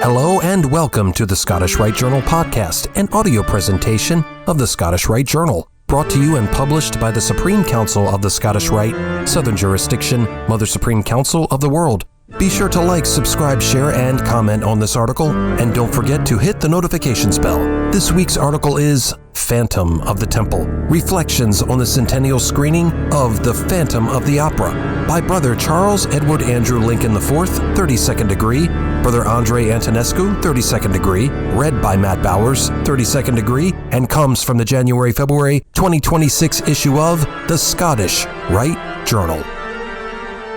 Hello and welcome to the Scottish Rite Journal podcast, an audio presentation of the Scottish Rite Journal, brought to you and published by the Supreme Council of the Scottish Rite, Southern Jurisdiction, Mother Supreme Council of the world. Be sure to like, subscribe, share, and comment on this article, and don't forget to hit the notifications bell. This week's article is Phantom of the Temple, Reflections on the Centennial Screening of The Phantom of the Opera by Brother Charles Edward Andrew Lincoln IV, 32nd degree, Brother Andre Antonescu, 32nd degree, read by Matt Bowers, 32nd degree, and comes from the January-February 2026 issue of the Scottish Rite Journal.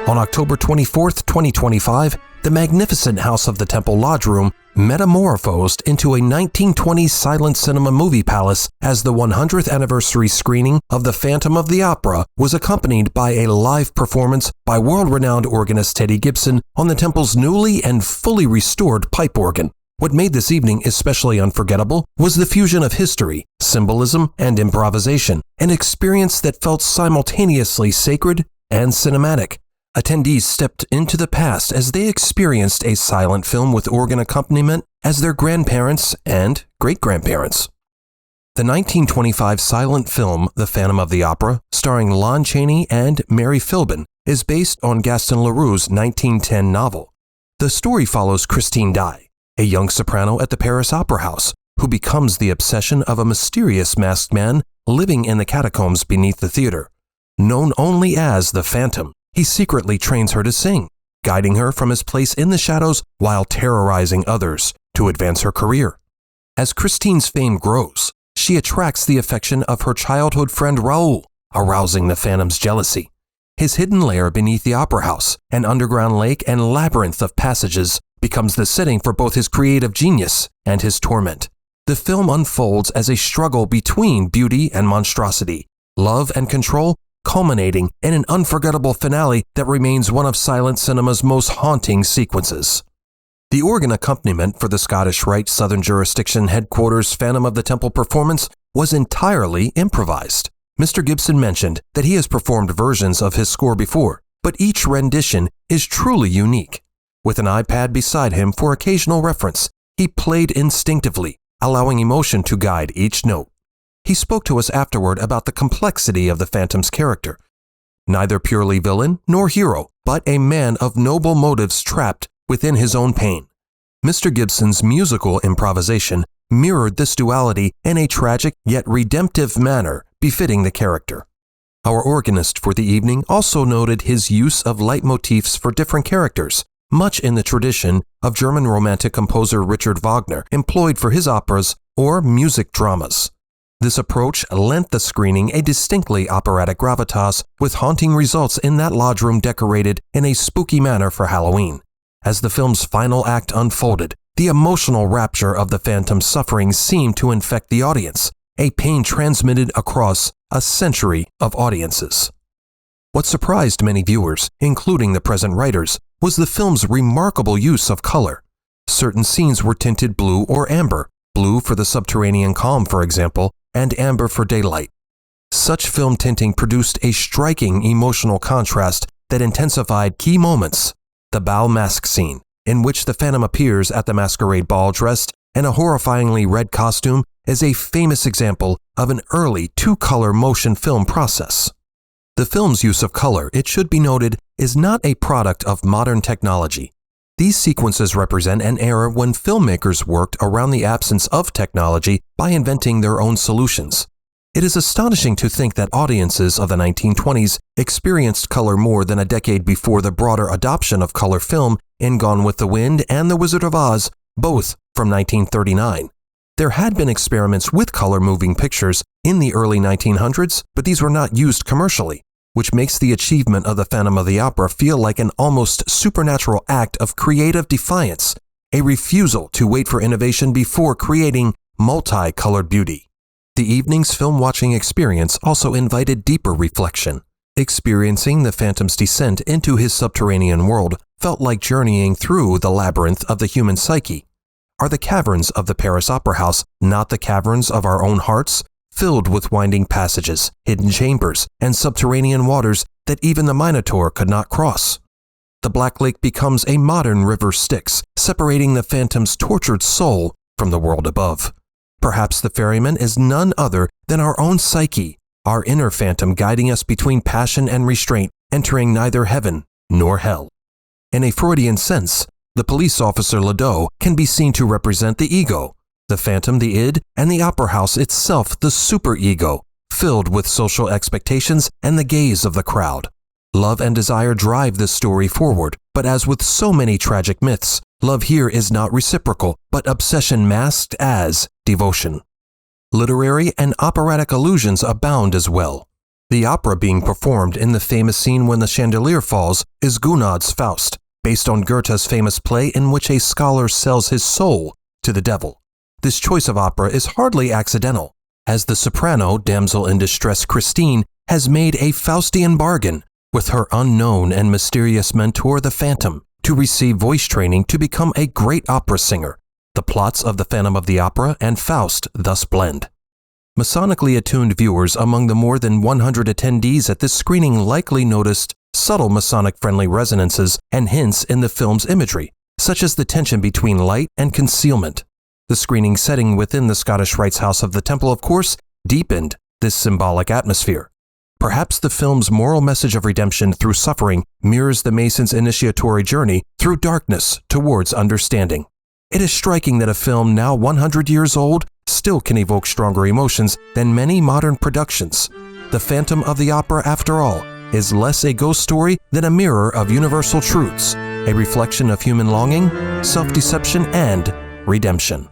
On October 24, 2025, the magnificent House of the Temple Lodge Room metamorphosed into a 1920s silent cinema movie palace as the 100th anniversary screening of The Phantom of the Opera was accompanied by a live performance by world-renowned organist Teddy Gibson on the temple's newly and fully restored pipe organ. What made this evening especially unforgettable was the fusion of history, symbolism, and improvisation, an experience that felt simultaneously sacred and cinematic. Attendees stepped into the past as they experienced a silent film with organ accompaniment as their grandparents and great-grandparents. The 1925 silent film The Phantom of the Opera, starring Lon Chaney and Mary Philbin, is based on Gaston Leroux's 1910 novel. The story follows Christine Daae, a young soprano at the Paris Opera House, who becomes the obsession of a mysterious masked man living in the catacombs beneath the theater. Known only as the Phantom, he secretly trains her to sing, guiding her from his place in the shadows while terrorizing others to advance her career. As Christine's fame grows, she attracts the affection of her childhood friend Raoul, arousing the Phantom's jealousy. His hidden lair beneath the opera house, an underground lake and labyrinth of passages, becomes the setting for both his creative genius and his torment. The film unfolds as a struggle between beauty and monstrosity, love and control, culminating in an unforgettable finale that remains one of silent cinema's most haunting sequences. The organ accompaniment for the Scottish Rite Southern Jurisdiction Headquarters Phantom of the Temple performance was entirely improvised. Mr. Gibson mentioned that he has performed versions of his score before, but each rendition is truly unique. With an iPad beside him for occasional reference, he played instinctively, allowing emotion to guide each note. He spoke to us afterward about the complexity of the Phantom's character. Neither purely villain nor hero, but a man of noble motives trapped within his own pain. Mr. Gibson's musical improvisation mirrored this duality in a tragic yet redemptive manner befitting the character. Our organist for the evening also noted his use of leitmotifs for different characters, much in the tradition of German Romantic composer Richard Wagner employed for his operas or music dramas. This approach lent the screening a distinctly operatic gravitas, with haunting results in that lodge room decorated in a spooky manner for Halloween. As the film's final act unfolded, the emotional rapture of the Phantom's suffering seemed to infect the audience, a pain transmitted across a century of audiences. What surprised many viewers, including the present writers, was the film's remarkable use of color. Certain scenes were tinted blue or amber, blue for the subterranean calm, for example, and amber for daylight. Such film tinting produced a striking emotional contrast that intensified key moments. The bal mask scene, in which the Phantom appears at the masquerade ball dressed in a horrifyingly red costume, is a famous example of an early two-color motion film process. The film's use of color, it should be noted, is not a product of modern technology. These sequences represent an era when filmmakers worked around the absence of technology by inventing their own solutions. It is astonishing to think that audiences of the 1920s experienced color more than a decade before the broader adoption of color film in Gone with the Wind and The Wizard of Oz, both from 1939. There had been experiments with color moving pictures in the early 1900s, but these were not used commercially, which makes the achievement of The Phantom of the Opera feel like an almost supernatural act of creative defiance, a refusal to wait for innovation before creating multicolored beauty. The evening's film-watching experience also invited deeper reflection. Experiencing the Phantom's descent into his subterranean world felt like journeying through the labyrinth of the human psyche. Are the caverns of the Paris Opera House not the caverns of our own hearts, filled with winding passages, hidden chambers, and subterranean waters that even the Minotaur could not cross? the Black Lake becomes a modern river Styx, separating the Phantom's tortured soul from the world above. Perhaps the ferryman is none other than our own psyche, our inner phantom guiding us between passion and restraint, entering neither heaven nor hell. In a Freudian sense, the police officer Ledoux can be seen to represent the ego, the phantom the id, and the opera house itself the superego, filled with social expectations and the gaze of the crowd. Love and desire drive this story forward, but as with so many tragic myths, love here is not reciprocal, but obsession masked as devotion. Literary and operatic allusions abound as well. The opera being performed in the famous scene when the chandelier falls is Gounod's Faust, based on Goethe's famous play in which a scholar sells his soul to the devil. This choice of opera is hardly accidental, as the soprano, damsel in distress Christine, has made a Faustian bargain with her unknown and mysterious mentor, the Phantom, to receive voice training to become a great opera singer. The plots of The Phantom of the Opera and Faust thus blend. Masonically attuned viewers among the more than 100 attendees at this screening likely noticed subtle Masonic-friendly resonances and hints in the film's imagery, such as the tension between light and concealment. The screening setting within the Scottish Rite's House of the Temple, of course, deepened this symbolic atmosphere. Perhaps the film's moral message of redemption through suffering mirrors the Mason's initiatory journey through darkness towards understanding. It is striking that a film now 100 years old still can evoke stronger emotions than many modern productions. The Phantom of the Opera, after all, is less a ghost story than a mirror of universal truths, a reflection of human longing, self-deception, and redemption.